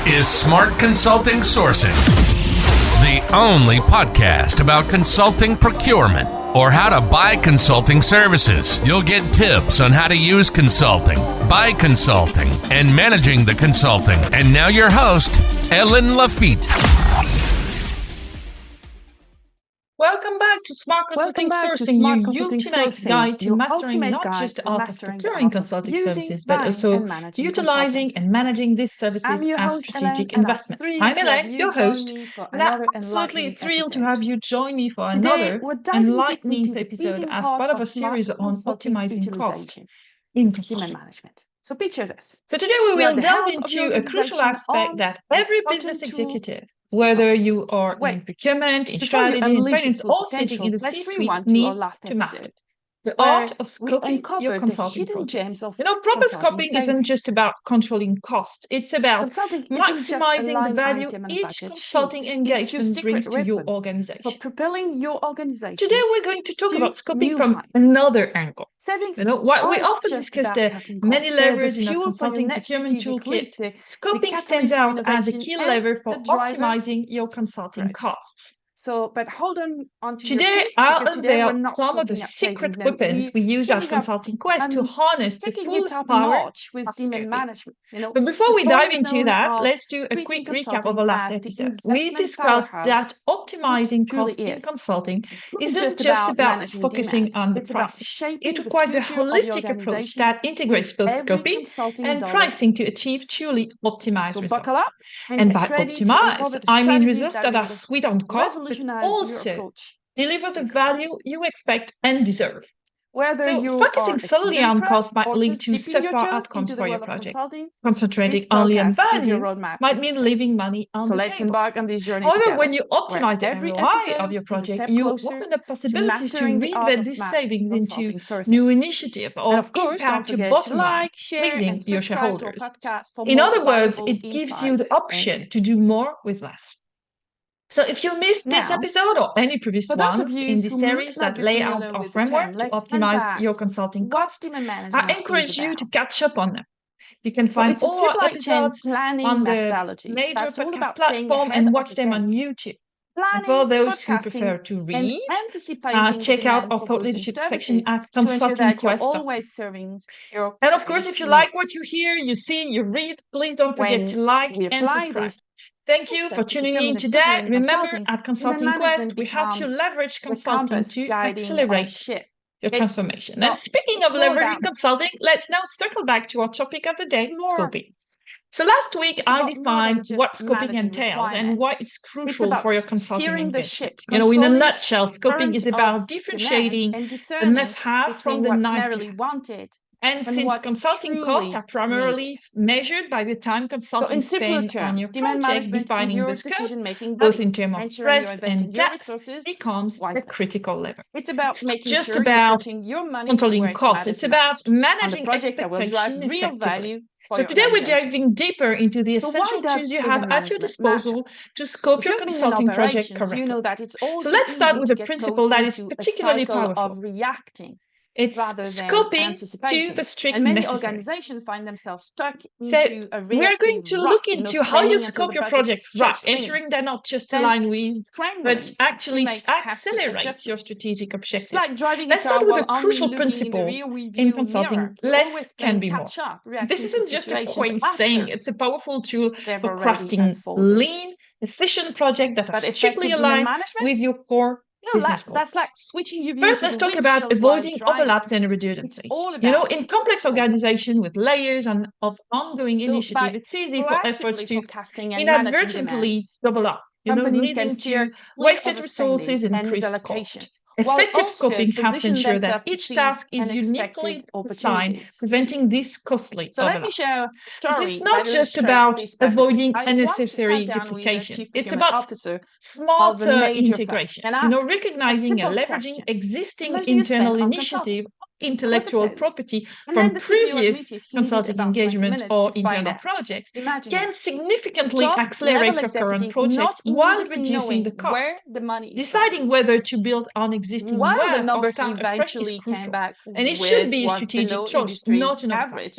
is Smart Consulting Sourcing, the only podcast about consulting procurement or how to buy consulting services. You'll get tips on how to use consulting, buy consulting, and managing the consulting. And now your host, Helene Lafitte. Welcome back to Smart Consulting Sourcing, your ultimate guide to mastering not just the art of procuring consulting services, but also utilizing and managing these services as strategic investments. I'm Helene, your host, and I'm absolutely thrilled to have you join me for another enlightening episode as part of a series on optimizing cost in consulting management. So picture this. So today we will delve into a crucial aspect that every business executive, whether you are in procurement, in strategy, in finance, or sitting in the C-suite, needs to master. The art of scoping your consulting projects. Proper scoping isn't just about controlling cost. It's about maximizing the value each consulting engagement brings to your organization. For propelling your organization. Today we're going to talk about scoping from another angle. We often discuss the many levers in a consulting procurement toolkit. Scoping stands out as a key lever for optimizing your consulting costs. But hold on to today, I'll unveil some of the secret weapons we use at Consulting Quest to harness the full power with of demand management. But before we dive into that, let's do a quick recap of our last episode. We discussed that optimizing cost in consulting isn't just about focusing on the pricing. It requires a holistic approach that integrates both scoping and pricing to achieve truly optimized results. And by optimize, I mean results that are sweet on cost, but also deliver the value you expect and deserve. Focusing solely on cost might lead to subpar outcomes for your project. Concentrating only on value might mean leaving money on the let's table. embark on this journey However, together, when you optimize the ROI of your project, you open up possibilities to reinvent these savings into new initiatives or impact your bottom line, pleasing your shareholders. In other words, it gives you the option to do more with less. So if you missed this episode or any previous ones in this series that lay out our framework to optimize your consulting cost, I encourage you to catch up on them. You can find all our episodes on the major podcast platform and watch them on YouTube. And for those who prefer to read, check out our thought leadership section at consultingquest.com. And of course, if you like what you hear, you see, you read, please don't forget to like and subscribe. Thank you for tuning in today. Remember, at Consulting Quest, we help you leverage consulting to accelerate your transformation. And speaking of leveraging consulting, let's now circle back to our topic of the day, scoping. So last week, I defined what scoping entails and why it's crucial for your consulting engagement. In a nutshell, scoping is about differentiating the must-have from the nice-to-have. And since consulting costs are primarily measured by the time consulting spent on your project, defining the scope, both in terms of breadth and depth, becomes a critical lever. It's about making just about controlling costs. It's about managing expectations effectively. So today we're diving deeper into the essential tools you have at your disposal to scope your consulting project correctly. So let's start with a principle that is particularly powerful. It's scoping to the strict necessary. Organizations find themselves stuck into a we're going to look into how you scope your project right, ensuring they're not just aligned with, but actually accelerate your strategic objectives. Let's start with a crucial principle in consulting. Less can be more. This isn't just a quaint saying. It's a powerful tool for crafting lean, efficient projects that are strictly aligned with your core business goals. That's like switching your First, let's talk about avoiding overlaps and redundancies. In complex organizations with layers of ongoing initiative, it's easy for efforts to inadvertently double up, leading to wasted resources and increased cost. Effective scoping helps ensure that each task is uniquely assigned, preventing these costly overlaps. This is not just about avoiding unnecessary duplication. It's about smarter integration. Recognizing and leveraging existing internal initiative, intellectual property from previous consulting engagement or internal projects can significantly accelerate your current project while reducing the cost. Deciding whether to build on existing work or start afresh is crucial, and it should be a strategic choice, not an oversight.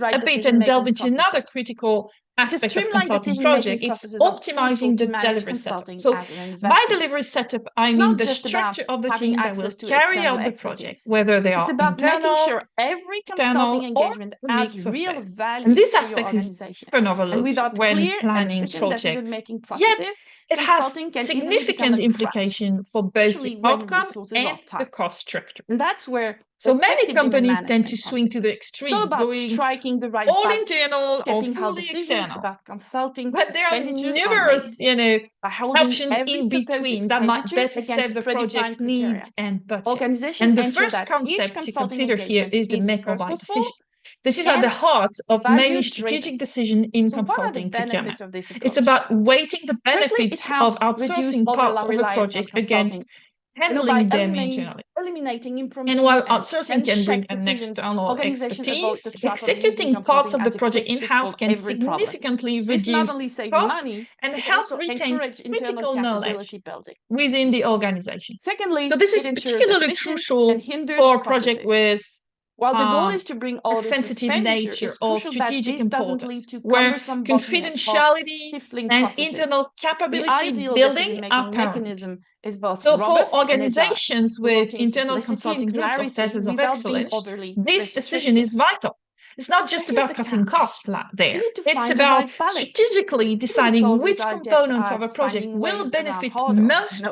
digress a bit and delve into another critical aspect of consulting project. It's optimizing the delivery setup. So by delivery setup, I mean the structure of the team that will carry out the project, whether they are internal, every external, engagement or adds mix of real both. value And this to your aspect is organization. often overlooked without when clear and planning efficient projects. decision-making Yet, processes, it has significant implication for both the outcome and the cost structure. And that's where so many companies tend to swing to the extremes, going striking the right all internal or fully external. About consulting, but there are numerous, options in between that might better serve the project's needs and budget. And the first concept to consider here is the make or buy decision. This is at the heart of many strategic decisions in consulting procurement. It's about weighting the benefits of outsourcing parts of a project against handling them internally. And while outsourcing can bring an external expertise, executing parts of the project in-house can significantly reduce cost and help retain critical knowledge within the organization. Secondly, so this is particularly crucial for a project with while the goal is to bring all a sensitive nature or strategic importance, where confidentiality and internal capability building are paramount. So for organizations with internal consulting groups or centers of excellence, this decision is vital. It's not just about cutting costs there. It's about strategically deciding which components of a project will benefit most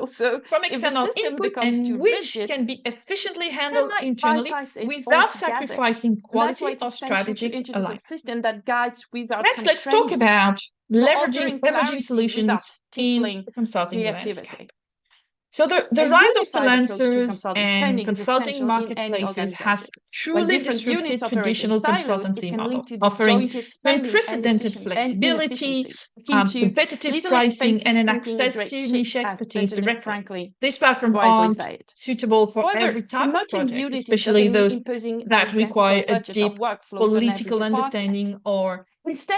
from external input and which can be efficiently handled internally without sacrificing quality or strategic alignment. Next, let's talk about leveraging emerging solutions in the consulting landscape. So the rise of freelancers and consulting marketplaces has truly disrupted traditional consultancy models, offering unprecedented flexibility, competitive pricing, and an access to niche expertise directly. These platforms aren't suitable for every type of project, especially those that require a deep political understanding or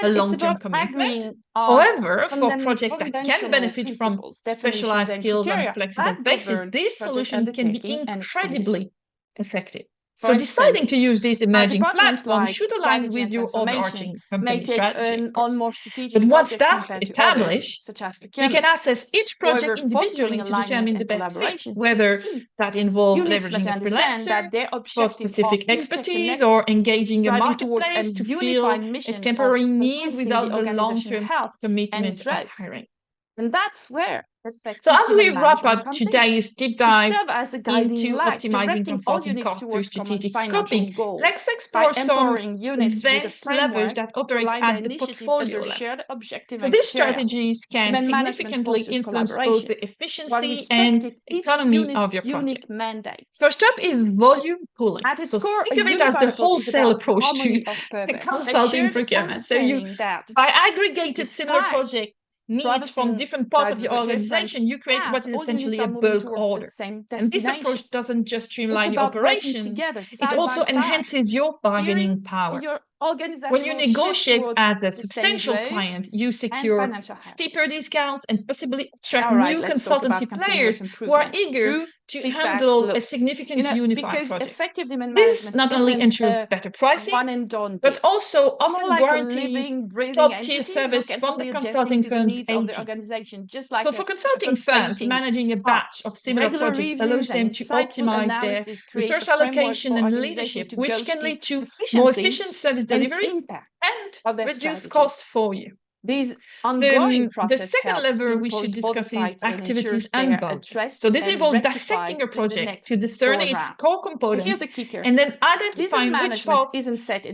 a long-term commitment. However, for projects that can benefit from specialized skills on a flexible basis, this solution can be incredibly effective. So deciding to use these emerging platforms should align with your overarching company strategy. But once that's established, you can assess each project individually to determine the best fit, whether that involves leveraging a freelancer for specific expertise or engaging a marketplace to fill a temporary need without the long-term commitment of hiring. And that's where. So as we wrap up today's deep dive into optimizing consulting costs through strategic scoping, let's explore some advanced levers that operate at the portfolio level. So these strategies can significantly influence both the efficiency and economy of your project. First up is volume pooling. So think of it as the wholesale approach to consulting procurement. So by aggregating similar projects needs from different parts of your organization, you create what is essentially a bulk order. And this approach doesn't just streamline your operation, it also enhances your bargaining power. When you negotiate as a substantial client, you secure steeper discounts and possibly attract new consultancy players who are eager to handle a significant unified project. This not only ensures better pricing, but also often guarantees top-tier service from the consulting firm's A team. So for consulting firms, managing a batch of similar projects allows them to optimize their resource allocation and leadership, which can lead to more efficient service delivery and reduced costs for you. The second lever we should discuss is activities unbundled. So this involves dissecting a project to discern its core components and then identifying which parts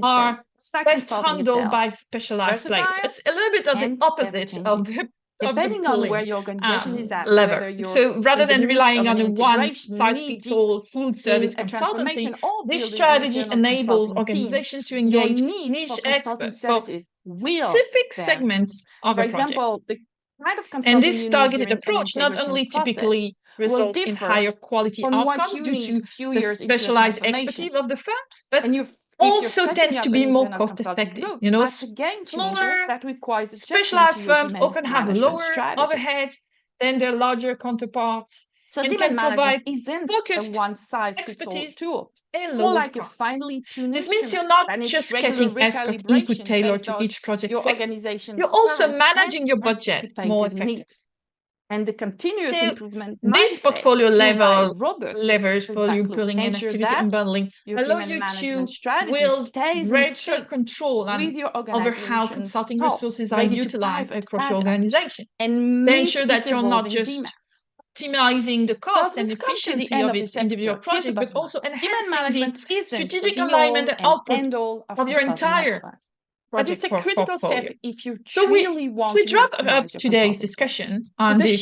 are best handled by specialized players. It's a little bit of the opposite of the depending on where your organization is at, lever. So rather than relying on a one-size-fits-all full-service consultancy, this strategy enables organizations to engage niche experts for specific segments of a project. And this targeted approach not only typically results in higher quality outcomes due to the specialized expertise of the firms, but also tends to be more cost-effective. Smaller, specialized firms often have lower overheads than their larger counterparts and can provide focused expertise at a lower cost. This means you're not just getting expert input tailored to each project segment, you're also managing your budget more effectively. And the continuous improvement these portfolio level levers for you pulling and ensure activity that unbundling allow you to wield greater control over how consulting resources are utilized across your organization. And they ensure that you're not just optimizing the cost and efficiency of its individual project, but also enhancing the strategic alignment and output of your entire project. But it's a critical step if you truly want to wrap up today's discussion on the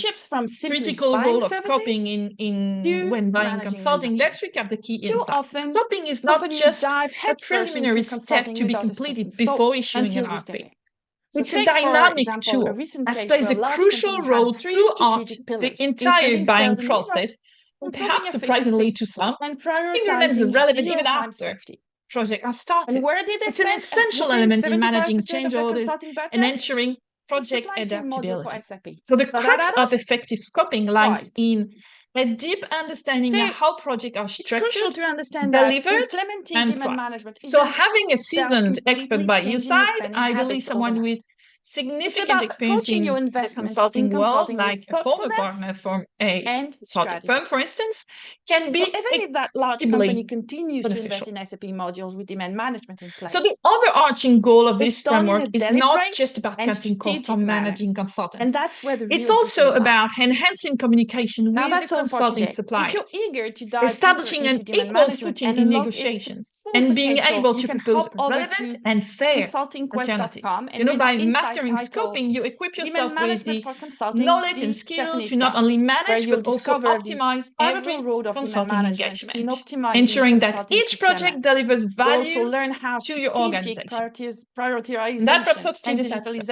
critical role of scoping in when buying consulting. Let's recap the key insights. Scoping is not just a preliminary step to be completed before issuing an RFP. It's a dynamic tool that plays a crucial role throughout the entire buying process, and perhaps surprisingly to some, scoping remains relevant even after projects are started. It's an essential element in managing change orders and ensuring project adaptability. So the crux of effective scoping lies in a deep understanding of how projects are structured, delivered, and priced. So having a seasoned expert by your side, ideally someone with significant experience in the consulting world, like a former partner from a consulting firm, for instance, can be even if that large company continues to invest in SAP modules with demand management in place. So the overarching goal of this framework is not just about cutting costs from managing consultants. And that's where the it's also about enhancing communication with the consulting suppliers, establishing an equal footing in negotiations, and being able to propose relevant and fair alternatives. By mastering scoping, you equip yourself with the knowledge and skill to not only manage but also optimize every consulting engagement, ensuring that each project delivers value to your organization. That wraps up today's episode.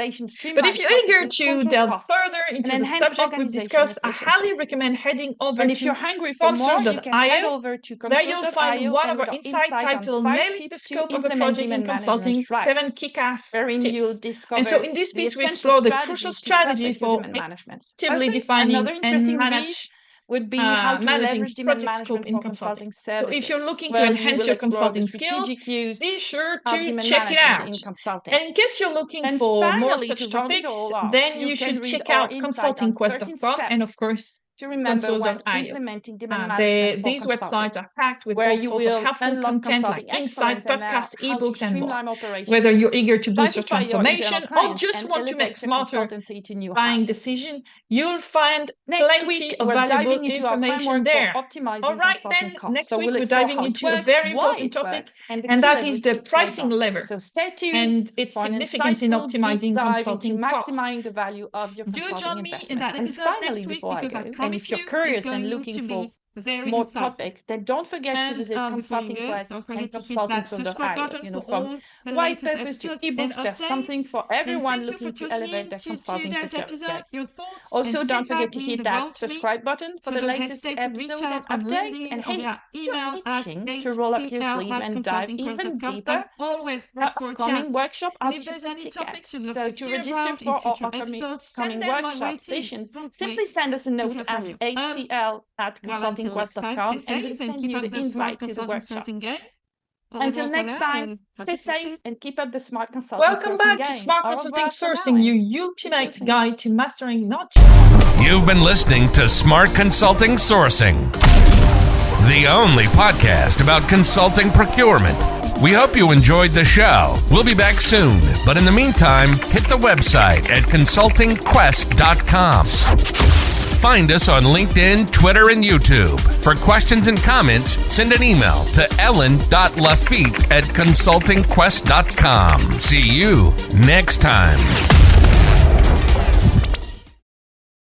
But if you're eager to delve further into the subject we've discussed, I highly recommend heading over to console.io, where you'll find one of our insights titled Nailing the Scope of a Project in Consulting, 7 Kick-Ass Tips. And so in this piece, we explore the crucial strategy for actively defining and managing project scope in consulting. So if you're looking to enhance your consulting skills, be sure to check it out. And in case you're looking for more such topics, then you should check out consultingquest.com and of course console.io. These websites are packed with all sorts of helpful content like insights, podcasts, ebooks, and more. Whether you're eager to boost your transformation or just want to make smarter buying decisions, you'll find plenty of valuable information there. All right, then, next week we're diving into a very important topic, and that is the pricing lever and its significance in optimizing consulting costs. Do join me in that episode next week because I and if you're curious and looking for more topics, then don't forget to visit Consulting Quest and consulting.io. From white papers to ebooks, there's something for everyone looking to elevate their consulting procurement game. Also, don't forget to hit that subscribe button for the latest episodes and updates. And hey, if you're itching to roll up your sleeve and dive even deeper, our upcoming workshop offers a ticket. So to register for our upcoming workshop sessions, simply send us a note at hcl@consulting.com and we'll send you the invite to the workshop. Until next time, stay safe and keep up the Smart Consulting Sourcing game. Welcome back to Smart Consulting Sourcing, your ultimate guide to mastering not. You've been listening to Smart Consulting Sourcing, the only podcast about consulting procurement. We hope you enjoyed the show. We'll be back soon, but in the meantime, hit the website at consultingquest.com. Find us on LinkedIn, Twitter, and YouTube. For questions and comments, send an email to ellen.lafitte@consultingquest.com. See you next time.